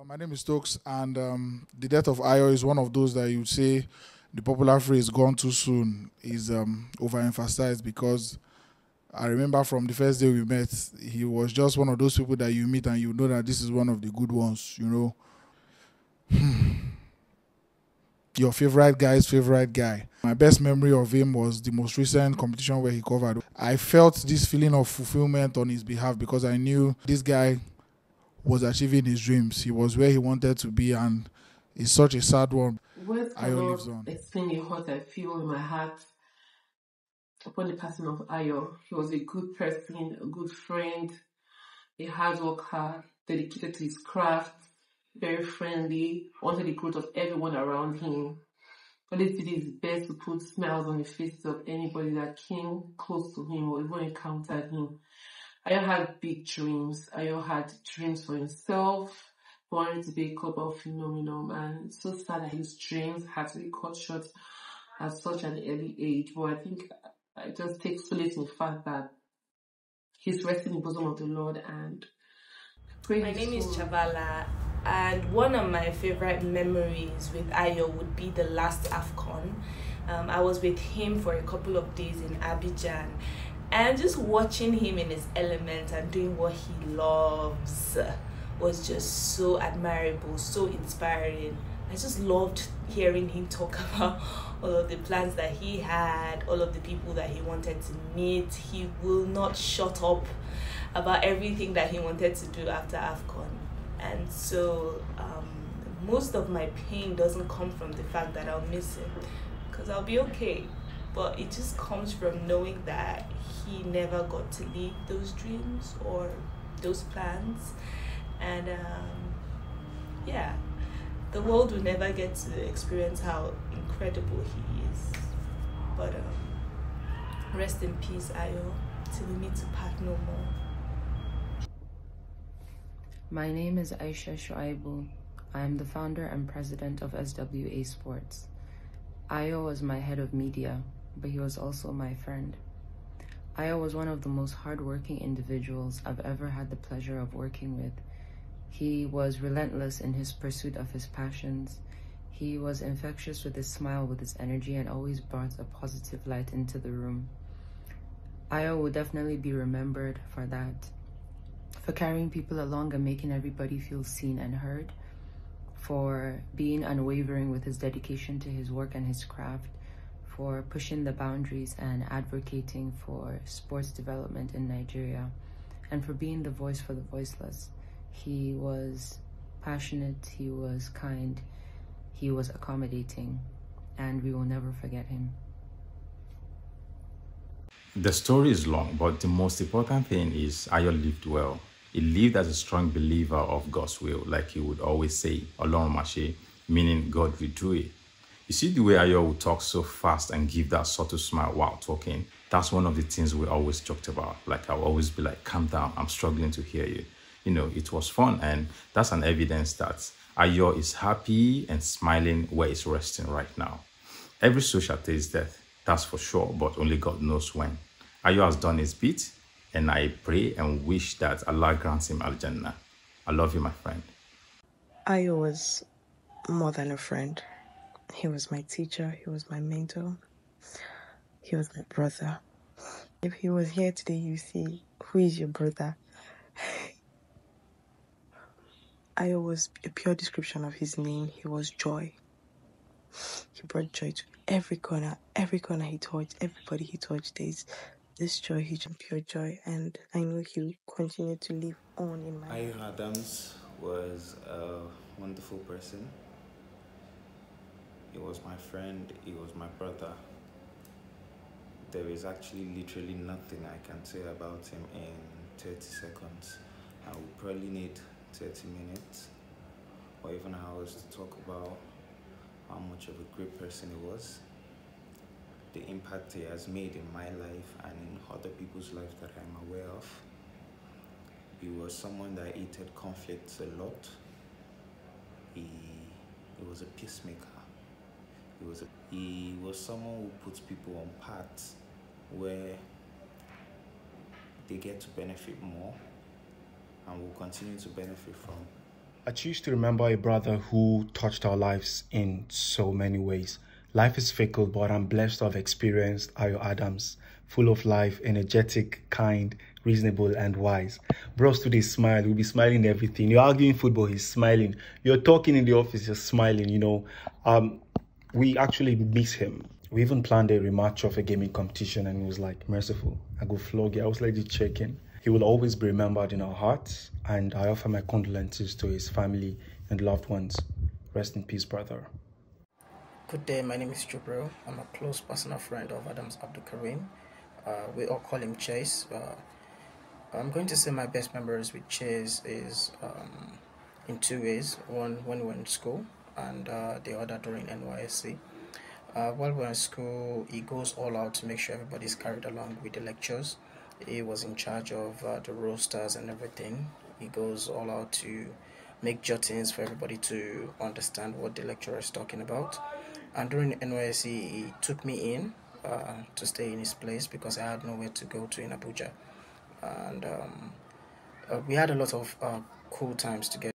My name is Stokes, and the death of Ayo is one of those that you would say the popular phrase "gone too soon" is overemphasized because I remember from the first day we met, he was just one of those people that you meet and you know that this is one of the good ones. Your favorite guy's favorite guy. My best memory of him was the most recent competition where he covered. I felt this feeling of fulfillment on his behalf because I knew this guy was achieving his dreams. He was where he wanted to be, and it's such a sad one. Words Ayo cannot lives on. explain the hurt I feel in my heart upon the passing of Ayo. He was a good person, a good friend, a hard worker, dedicated to his craft, very friendly, wanted the growth of everyone around him. Always did his best to put smiles on the faces of anybody that came close to him or even encountered him. Ayo had big dreams. Ayo had dreams for himself, wanted to be a global phenomenon, and it's so sad that his dreams had to be cut short at such an early age. But I think I just take solace in the fact that he's resting in the bosom of the Lord and pray My his name is soul. Chavala, and one of my favorite memories with Ayo would be the last AFCON. I was with him for a couple of days in Abidjan, and just watching him in his element and doing what he loves was just so admirable, so inspiring. I just loved hearing him talk about all of the plans that he had, all of the people that he wanted to meet. He will not shut up about everything that he wanted to do after AFCON. And so most of my pain doesn't come from the fact that I'll miss him, because I'll be okay. But it just comes from knowing that he never got to lead those dreams or those plans. And yeah, the world will never get to experience how incredible he is. But rest in peace, Ayo, till we meet to part no more. My name is Aisha Shuaibu. I am the founder and president of SWA Sports. Ayo was my head of media, but he was also my friend. Ayo was one of the most hardworking individuals I've ever had the pleasure of working with. He was relentless in his pursuit of his passions. He was infectious with his smile, with his energy, and always brought a positive light into the room. Ayo will definitely be remembered for that, for carrying people along and making everybody feel seen and heard, for being unwavering with his dedication to his work and his craft, for pushing the boundaries and advocating for sports development in Nigeria, and for being the voice for the voiceless. He was passionate, he was kind, he was accommodating, and we will never forget him. The story is long, but the most important thing is Ayo lived well. He lived as a strong believer of God's will, like he would always say, Olorun Mashe, meaning God will do it. You see the way Ayo would talk so fast and give that subtle smile while talking? That's one of the things we always joked about. Like I'll always be like, calm down, I'm struggling to hear you. It was fun, and that's an evidence that Ayo is happy and smiling where he's resting right now. Every soul shall taste death, that's for sure, but only God knows when. Ayo has done his bit, and I pray and wish that Allah grants him Al-Jannah. I love you, my friend. Ayo was more than a friend. He was my teacher, he was my mentor, he was my brother. If he was here today, you see, who is your brother? Ayo was a pure description of his name. He was joy. He brought joy to every corner he touched, everybody he touched. There's this joy, he just pure joy, and I know he'll continue to live on in my life. Ayo Adams was a wonderful person. He was my friend, he was my brother. There is actually literally nothing I can say about him in 30 seconds. I would probably need 30 minutes or even hours to talk about how much of a great person he was, the impact he has made in my life and in other people's lives that I'm aware of. He was someone that hated conflicts a lot. He was a peacemaker. He was someone who puts people on paths where they get to benefit more and will continue to benefit from. I choose to remember a brother who touched our lives in so many ways. Life is fickle, but I'm blessed to have experienced Ayo Adams, full of life, energetic, kind, reasonable, and wise. Bros today smile, we'll be smiling everything. You're arguing football, he's smiling. You're talking in the office, he's smiling, We actually miss him. We even planned a rematch of a gaming competition, and he was like, merciful, I go flog you. I was like, just checking. He will always be remembered in our hearts, and I offer my condolences to his family and loved ones. Rest in peace, brother. Good day, my name is Jubril. I'm a close personal friend of Adams Abdul Karim. We all call him Chase. I'm going to say my best memories with Chase is in two ways. One, when we were in school, and the other during NYSC. While we're in school, he goes all out to make sure everybody's carried along with the lectures. He was in charge of the rosters and everything. He goes all out to make jottings for everybody to understand what the lecturer is talking about. And during NYSC, he took me in to stay in his place because I had nowhere to go to in Abuja. And we had a lot of cool times together.